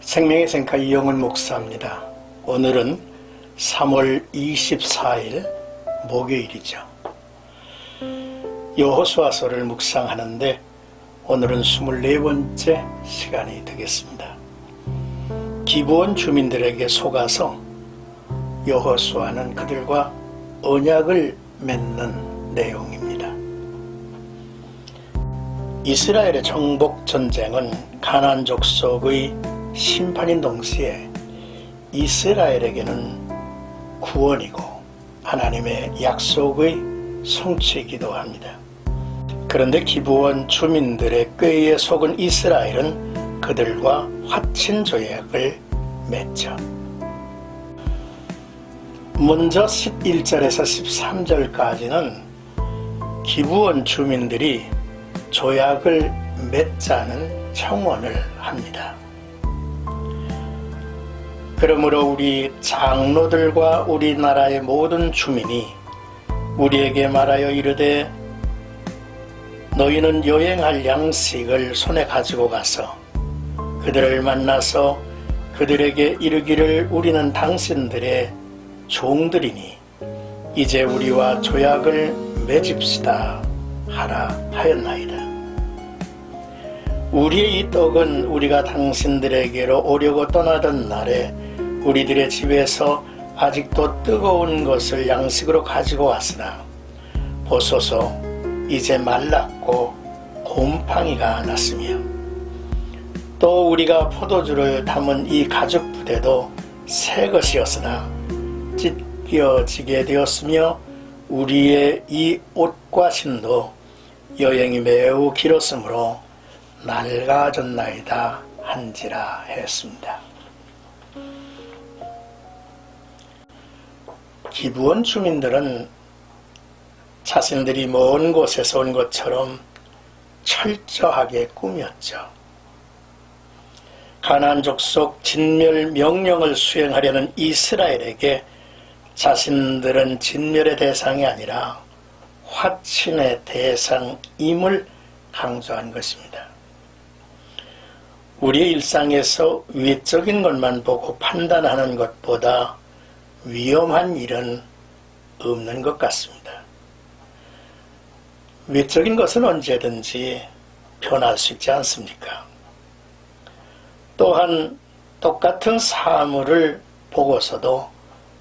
생명의 생카 이영훈 목사입니다. 오늘은 3월 24일 목요일이죠. 여호수아서를 묵상하는데 오늘은 24번째 시간이 되겠습니다. 기브온 주민들에게 속아서 여호수아는 그들과 언약을 맺는 내용입니다. 이스라엘의 정복 전쟁은 가나안 족속의 심판인 동시에 이스라엘에게는 구원이고 하나님의 약속의 성취이기도 합니다. 그런데 기브온 주민들의 꾀에 속은 이스라엘은 그들과 화친 조약을 맺죠. 먼저 11절에서 13절까지는 기브온 주민들이 조약을 맺자는 청원을 합니다. 그러므로 우리 장로들과 우리나라의 모든 주민이 우리에게 말하여 이르되 너희는 여행할 양식을 손에 가지고 가서 그들을 만나서 그들에게 이르기를 우리는 당신들의 종들이니 이제 우리와 조약을 맺읍시다 하라 하였나이다. 우리의 이 떡은 우리가 당신들에게로 오려고 떠나던 날에 우리들의 집에서 아직도 뜨거운 것을 양식으로 가지고 왔으나 보소서 이제 말랐고 곰팡이가 났으며 또 우리가 포도주를 담은 이 가죽 부대도 새 것이었으나 찢겨지게 되었으며 우리의 이 옷과 신도 여행이 매우 길었으므로 낡아졌나이다 한지라 했습니다. 기브온 주민들은 자신들이 먼 곳에서 온 것처럼 철저하게 꾸몄죠. 가나안 족속 진멸 명령을 수행하려는 이스라엘에게 자신들은 진멸의 대상이 아니라 화친의 대상임을 강조한 것입니다. 우리의 일상에서 외적인 것만 보고 판단하는 것보다 위험한 일은 없는 것 같습니다. 외적인 것은 언제든지 변할 수 있지 않습니까? 또한 똑같은 사물을 보고서도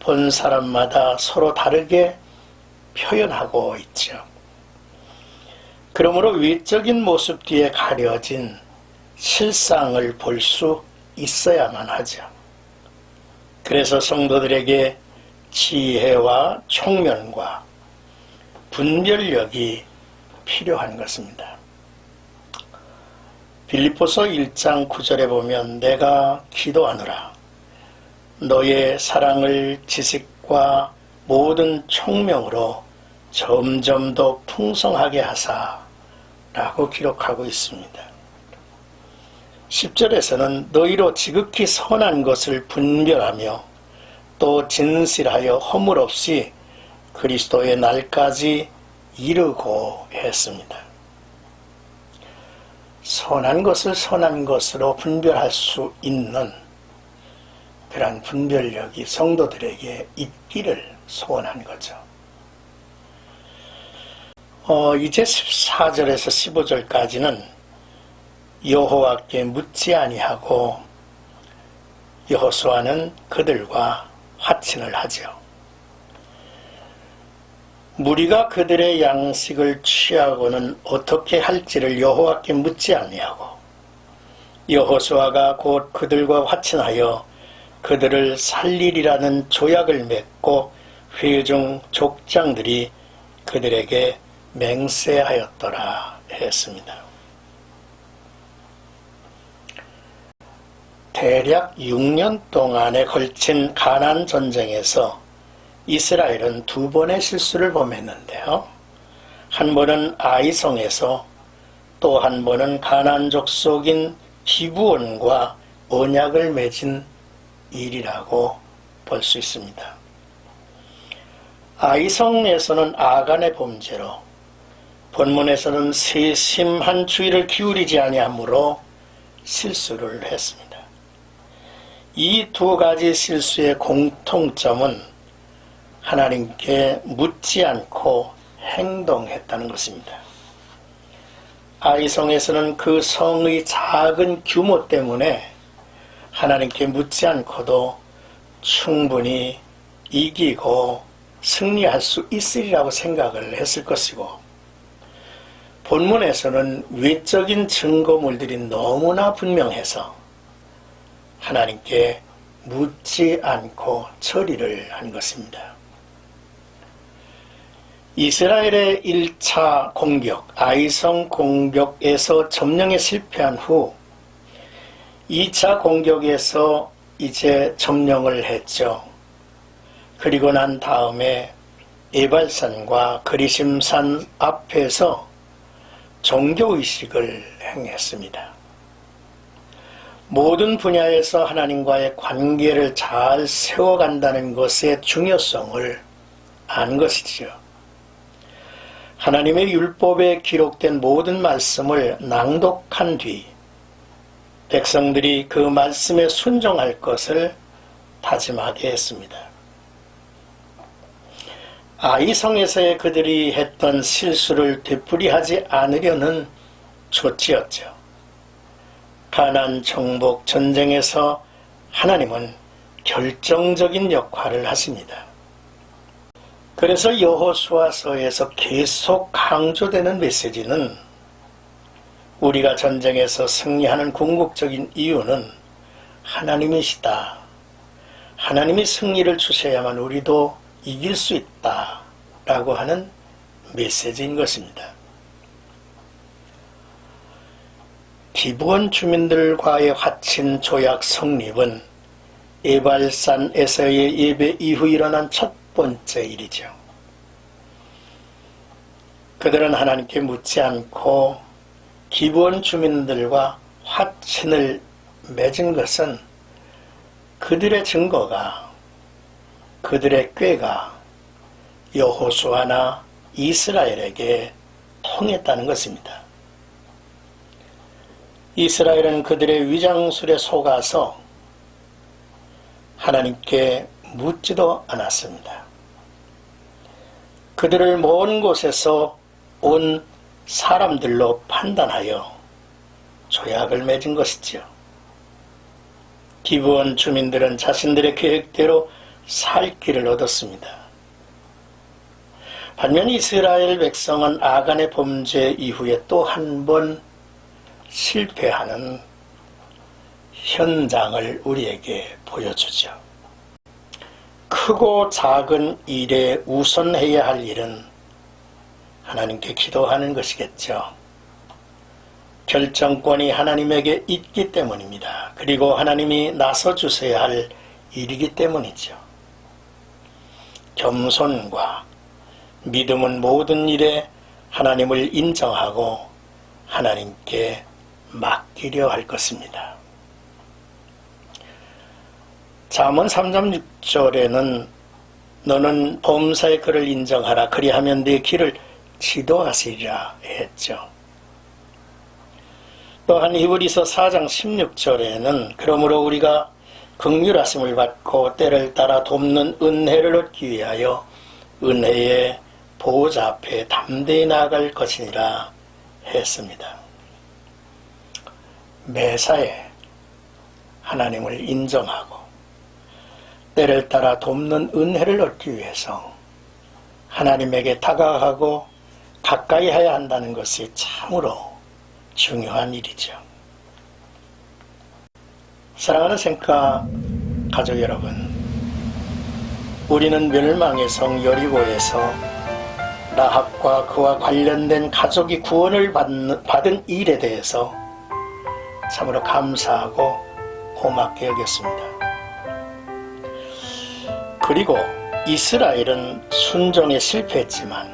본 사람마다 서로 다르게 표현하고 있죠. 그러므로 외적인 모습 뒤에 가려진 실상을 볼 수 있어야만 하죠. 그래서 성도들에게 지혜와 총명과 분별력이 필요한 것입니다. 빌립보서 1장 9절에 보면 내가 기도하노라 너의 사랑을 지식과 모든 총명으로 점점 더 풍성하게 하사 라고 기록하고 있습니다. 10절에서는 너희로 지극히 선한 것을 분별하며 또 진실하여 허물 없이 그리스도의 날까지 이르고 했습니다. 선한 것을 선한 것으로 분별할 수 있는 그런 분별력이 성도들에게 있기를 소원한 거죠. 이제 14절에서 15절까지는 여호와께 묻지 아니하고 여호수아는 그들과 화친을 하죠. 무리가 그들의 양식을 취하고는 어떻게 할지를 여호와께 묻지 아니하고 여호수아가 곧 그들과 화친하여 그들을 살리리라는 조약을 맺고 회중 족장들이 그들에게 맹세하였더라 했습니다. 대략 6년 동안에 걸친 가나안 전쟁에서 이스라엘은 2번의 실수를 범했는데요. 한 번은 아이성에서 또 한 번은 가나안 족속인 기브온과 언약을 맺은 일이라고 볼 수 있습니다. 아이성에서는 아간의 범죄로, 본문에서는 세심한 주의를 기울이지 아니하므로 실수를 했습니다. 이 두 가지 실수의 공통점은 하나님께 묻지 않고 행동했다는 것입니다. 아이성에서는 그 성의 작은 규모 때문에 하나님께 묻지 않고도 충분히 이기고 승리할 수 있으리라고 생각을 했을 것이고, 본문에서는 외적인 증거물들이 너무나 분명해서 하나님께 묻지 않고 처리를 한 것입니다. 이스라엘의 1차 공격, 아이성 공격에서 점령에 실패한 후 2차 공격에서 이제 점령을 했죠. 그리고 난 다음에 에발산과 그리심산 앞에서 종교의식을 행했습니다. 모든 분야에서 하나님과의 관계를 잘 세워간다는 것의 중요성을 안 것이지요. 하나님의 율법에 기록된 모든 말씀을 낭독한 뒤 백성들이 그 말씀에 순종할 것을 다짐하게 했습니다. 아이성에서의 그들이 했던 실수를 되풀이하지 않으려는 조치였죠. 가나안 정복 전쟁에서 하나님은 결정적인 역할을 하십니다. 그래서 여호수아서에서 계속 강조되는 메시지는 우리가 전쟁에서 승리하는 궁극적인 이유는 하나님이시다. 하나님이 승리를 주셔야만 우리도 이길 수 있다. 라고 하는 메시지인 것입니다. 기브온 주민들과의 화친 조약 성립은 에발산에서의 예배 이후 일어난 첫 번째 일이죠. 그들은 하나님께 묻지 않고 기브온 주민들과 화친을 맺은 것은 그들의 증거가, 그들의 꾀가 여호수아나 이스라엘에게 통했다는 것입니다. 이스라엘은 그들의 위장술에 속아서 하나님께 묻지도 않았습니다. 그들을 먼 곳에서 온 사람들로 판단하여 조약을 맺은 것이지요. 기브온 주민들은 자신들의 계획대로 살 길을 얻었습니다. 반면 이스라엘 백성은 아간의 범죄 이후에 또 한 번 실패하는 현장을 우리에게 보여주죠. 크고 작은 일에 우선해야 할 일은 하나님께 기도하는 것이겠죠. 결정권이 하나님에게 있기 때문입니다. 그리고 하나님이 나서주셔야 할 일이기 때문이죠. 겸손과 믿음은 모든 일에 하나님을 인정하고 하나님께 맡기려 할 것입니다. 잠언 3장 6절에는 너는 범사의 그를 인정하라 그리하면 네 길을 지도하시리라 했죠. 또한 히브리서 4장 16절에는 그러므로 우리가 긍휼하심을 받고 때를 따라 돕는 은혜를 얻기 위하여 은혜의 보호자 앞에 담대히 나아갈 것이니라 했습니다. 매사에 하나님을 인정하고 때를 따라 돕는 은혜를 얻기 위해서 하나님에게 다가가고 가까이 해야 한다는 것이 참으로 중요한 일이죠. 사랑하는 생가 가족 여러분, 우리는 멸망의 성 여리고에서 라합과 그와 관련된 가족이 구원을 받은 일에 대해서 참으로 감사하고 고맙게 여겼습니다. 그리고 이스라엘은 순종에 실패했지만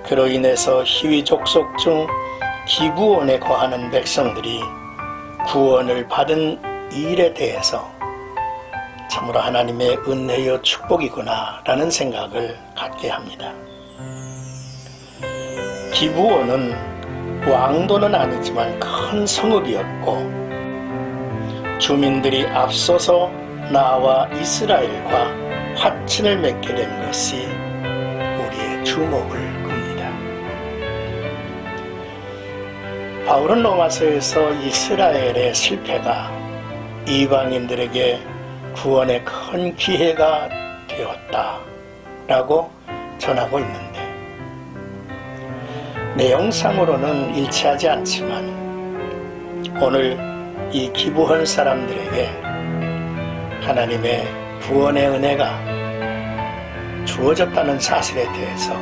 그로 인해서 히위 족속 중 기브온에 거하는 백성들이 구원을 받은 일에 대해서 참으로 하나님의 은혜여 축복이구나 라는 생각을 갖게 합니다. 기브온은 왕도는 아니지만 큰 성읍이었고 주민들이 앞서서 나와 이스라엘과 화친을 맺게 된 것이 우리의 주목을 끕니다. 바울은 로마서에서 이스라엘의 실패가 이방인들에게 구원의 큰 기회가 되었다라고 전하고 있는데, 내용상으로는 일치하지 않지만 오늘 이 기부한 사람들에게 하나님의 구원의 은혜가 주어졌다는 사실에 대해서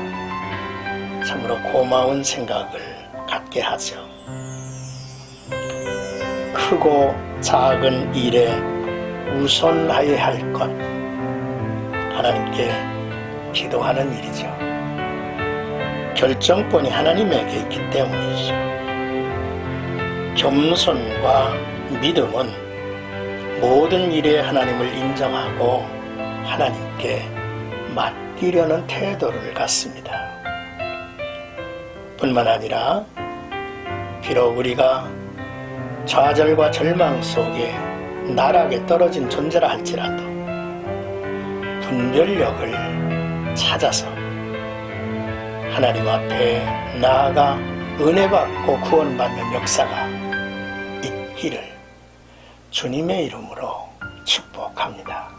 참으로 고마운 생각을 갖게 하죠. 크고 작은 일에 우선하여야 할 것, 하나님께 기도하는 일이죠. 결정권이 하나님에게 있기 때문이죠. 겸손과 믿음은 모든 일에 하나님을 인정하고 하나님께 맡기려는 태도를 갖습니다. 뿐만 아니라 비록 우리가 좌절과 절망 속에 나락에 떨어진 존재라 할지라도 분별력을 찾아서 하나님 앞에 나아가 은혜 받고 구원받는 역사가 있기를 주님의 이름으로 축복합니다.